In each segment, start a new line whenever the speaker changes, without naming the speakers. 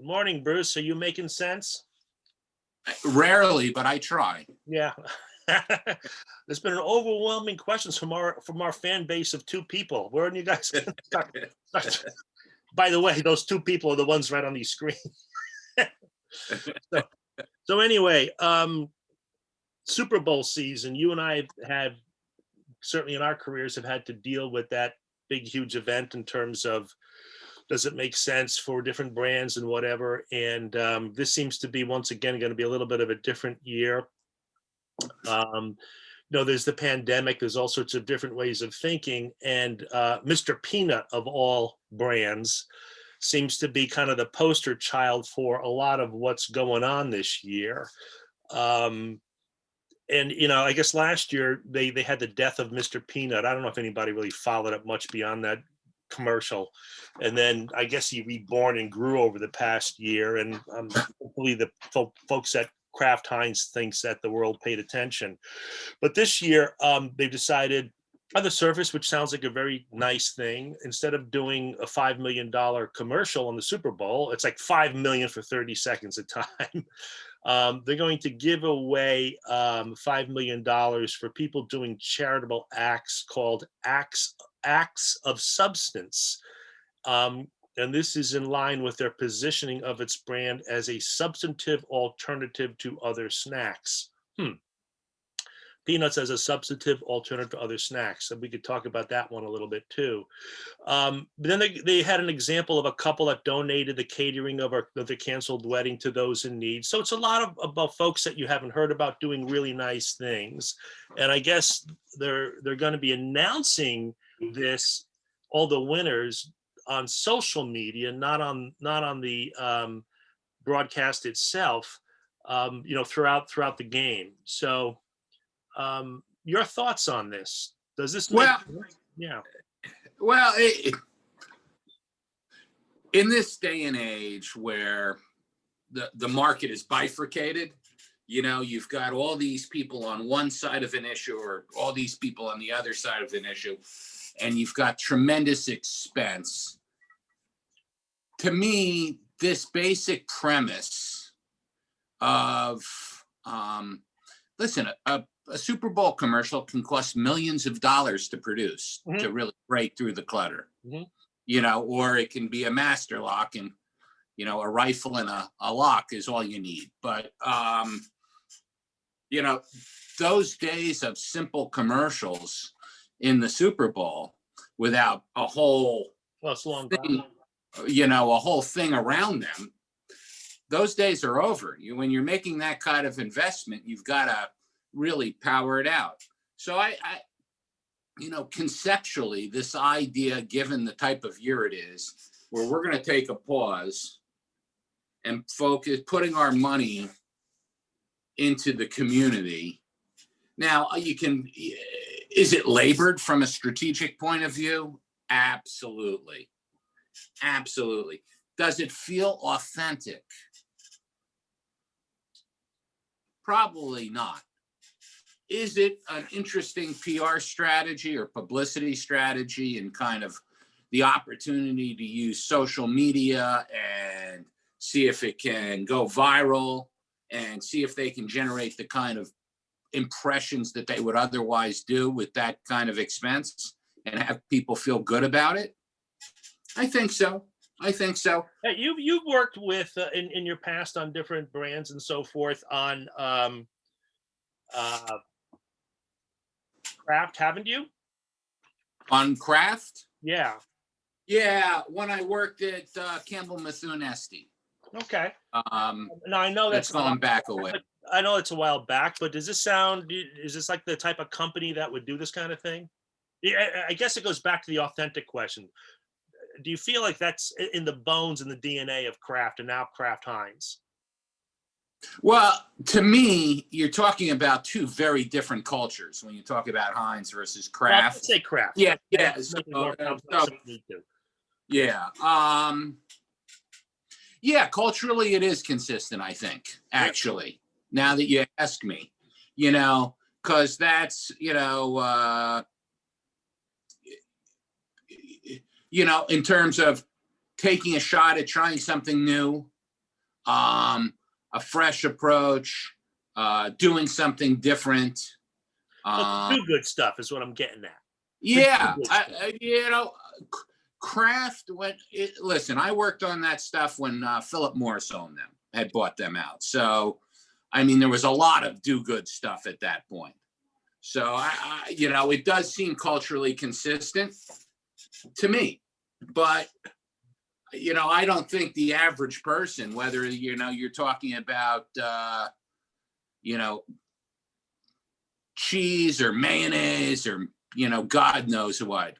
Good morning, Bruce. Are you making sense?
Rarely, but I try.
Yeah. There's been an overwhelming questions from our fan base of two people. Where are you guys gonna start? By the way, those two people are the ones right on the screen. So anyway, Super Bowl season, you and I have certainly in our careers have had to deal with that big, huge event in terms of does it make sense for different brands and whatever. And this seems to be once again going to be a little bit of a different year. There's the pandemic. There's all sorts of different ways of thinking. And Mr. Peanut, of all brands, seems to be kind of the poster child for a lot of what's going on this year. I guess last year they had the death of Mr. Peanut. I don't know if anybody really followed up much beyond that commercial. And then I guess he reborn and grew over the past year. And hopefully the folks at Kraft Heinz thinks that the world paid attention. But this year they've decided on the surface, which sounds like a very nice thing, instead of doing a $5 million commercial on the Super Bowl, it's like $5 million for 30 seconds a time. They're going to give away $5 million for people doing charitable acts called acts of substance. And this is in line with their positioning of its brand as a substantive alternative to other snacks. Peanuts as a substantive alternative to other snacks. And we could talk about that one a little bit too. But then they had an example of a couple that donated the catering of the canceled wedding to those in need. So it's a lot of about folks that you haven't heard about doing really nice things. And I guess they're going to be announcing all the winners on social media, not on the broadcast itself, throughout the game. So your thoughts on this? Does this make sense? Yeah.
Well, in this day and age where the market is bifurcated, you've got all these people on one side of an issue or all these people on the other side of an issue, and you've got tremendous expense. To me, this basic premise of, listen, a Super Bowl commercial can cost millions of dollars to produce to really break through the clutter, or it can be a master lock and, a rifle and a lock is all you need. But, those days of simple commercials in the Super Bowl without a whole thing, a whole thing around them, those days are over. When you're making that kind of investment, you've got to really power it out. So I conceptually, this idea, given the type of year it is, where we're going to take a pause and focus, putting our money into the community. Now, is it labored from a strategic point of view? Absolutely. Absolutely. Does it feel authentic? Probably not. Is it an interesting PR strategy or publicity strategy and kind of the opportunity to use social media and see if it can go viral and see if they can generate the kind of impressions that they would otherwise do with that kind of expense and have people feel good about it? I think so.
Hey, you've worked with in your past on different brands and so forth on Kraft, haven't you?
On Kraft?
Yeah.
Yeah, when I worked at Campbell Mithun Estee.
Okay.
Now
I know that's
going back a way.
I know it's a while back, but is this like the type of company that would do this kind of thing? Yeah, I guess it goes back to the authentic question. Do you feel like that's in the bones and the DNA of Kraft and now Kraft Heinz?
Well, to me, you're talking about two very different cultures when you talk about Heinz versus Kraft.
Well, let's say Kraft.
Yeah. Yeah, culturally it is consistent, I think, actually, now that you ask me, because that's, in terms of taking a shot at trying something new, a fresh approach, doing something different.
Do good stuff is what I'm getting at.
Yeah,
good stuff.
Kraft listen, I worked on that stuff when Philip Morris owned them, had bought them out. So, I mean, there was a lot of do good stuff at that point. So, it does seem culturally consistent to me. But, I don't think the average person, whether, you're talking about, cheese or mayonnaise or, God knows what,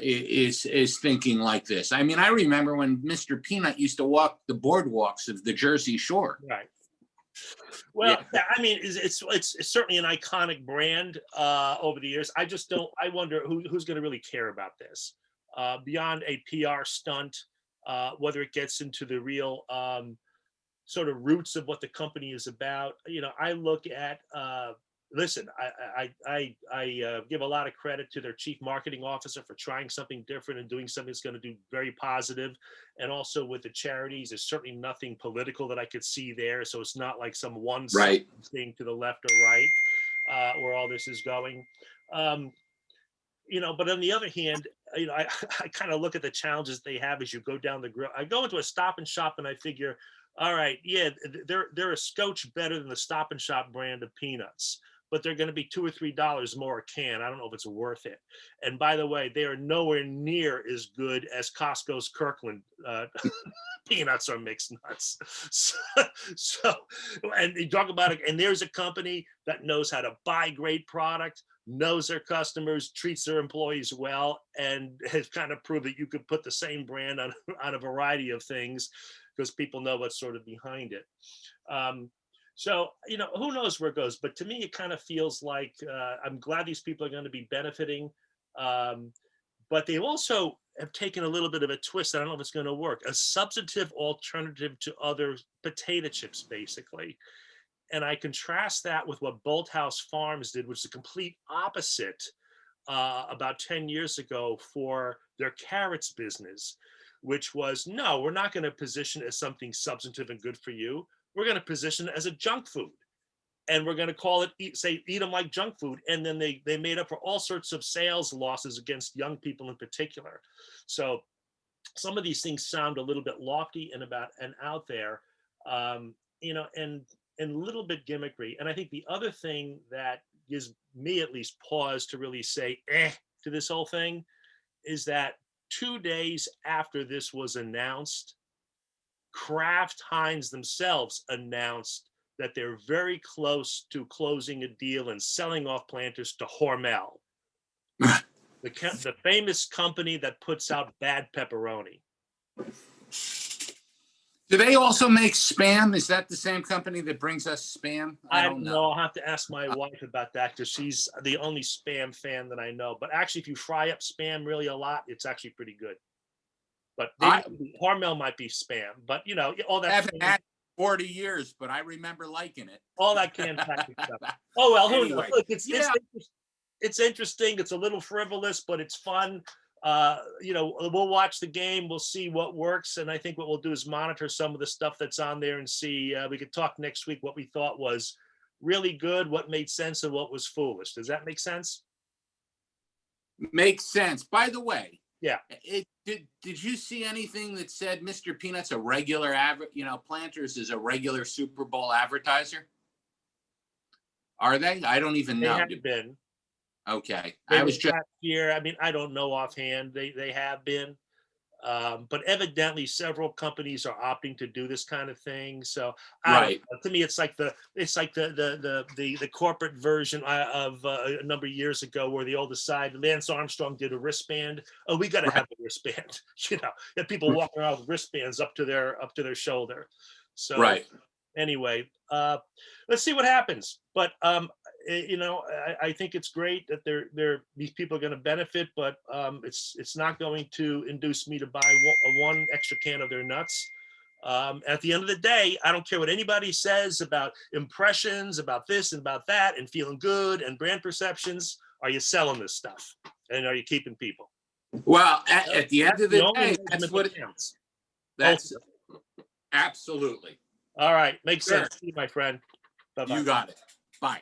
is thinking like this. I mean, I remember when Mr. Peanut used to walk the boardwalks of the Jersey Shore.
Right. Well, yeah, I mean, it's certainly an iconic brand over the years. I just don't. I wonder who's going to really care about this beyond a PR stunt, whether it gets into the real sort of roots of what the company is about. I look at. Listen, I give a lot of credit to their chief marketing officer for trying something different and doing something that's going to do very positive. And also with the charities, there's certainly nothing political that I could see there. So it's not like some one
Right.
thing to the left or right where all this is going. But on the other hand, I kind of look at the challenges they have as you go down the grill. I go into a Stop and Shop and I figure, all right, yeah, they're a scotch better than the Stop and Shop brand of peanuts, but they're going to be $2 or $3 more a can. I don't know if it's worth it. And by the way, they are nowhere near as good as Costco's Kirkland peanuts or mixed nuts. So, and you talk about it, and there's a company that knows how to buy great product, knows their customers, treats their employees well, and has kind of proved that you could put the same brand on a variety of things because people know what's sort of behind it. So, who knows where it goes, but to me, it kind of feels like I'm glad these people are going to be benefiting. But they also have taken a little bit of a twist. I don't know if it's going to work, a substantive alternative to other potato chips, basically. And I contrast that with what Bolthouse Farms did, which is the complete opposite about 10 years ago for their carrots business, which was, no, we're not going to position it as something substantive and good for you. We're going to position it as a junk food. And we're going to call it, eat them like junk food. And then they made up for all sorts of sales losses against young people in particular. So some of these things sound a little bit lofty and out there, and a little bit gimmickry. And I think the other thing that gives me at least pause to really say to this whole thing is that 2 days after this was announced, Kraft Heinz themselves announced that they're very close to closing a deal and selling off Planters to Hormel, the famous company that puts out bad pepperoni.
Do they also make Spam? Is that the same company that brings us Spam? I don't know.
I'll have to ask my wife about that because she's the only Spam fan that I know. But actually, if you fry up Spam really a lot, it's actually pretty good. But Hormel might be Spam. But all that.
I haven't had 40 years, but I remember liking it.
All that canned packaged stuff. Oh well, who
Anyway,
knows? Look, it's interesting. It's a little frivolous, but it's fun. We'll watch the game. We'll see what works, and I think what we'll do is monitor some of the stuff that's on there and see. We could talk next week what we thought was really good, what made sense, and what was foolish. Does that make sense?
Makes sense. By the way,
yeah.
Did you see anything that said Mr. Peanut's a regular Planters is a regular Super Bowl advertiser? Are they? I don't even know.
They have been.
Okay.
I was just here. I mean, I don't know offhand. They have been, but evidently several companies are opting to do this kind of thing. So to me, it's like the corporate version of a number of years ago where they all decided Lance Armstrong did a wristband. Oh, we got to have a wristband. And people walking around with wristbands up to their shoulder. So anyway, let's see what happens. But I think it's great that these people are going to benefit, but it's not going to induce me to buy one extra can of their nuts. At the end of the day, I don't care what anybody says about impressions, about this and about that, and feeling good and brand perceptions. Are you selling this stuff, and are you keeping people?
Well, at the end of the day, that's what it counts. Absolutely.
All right, makes
Sure.
sense to you, my friend. Bye-bye.
You got it. Bye.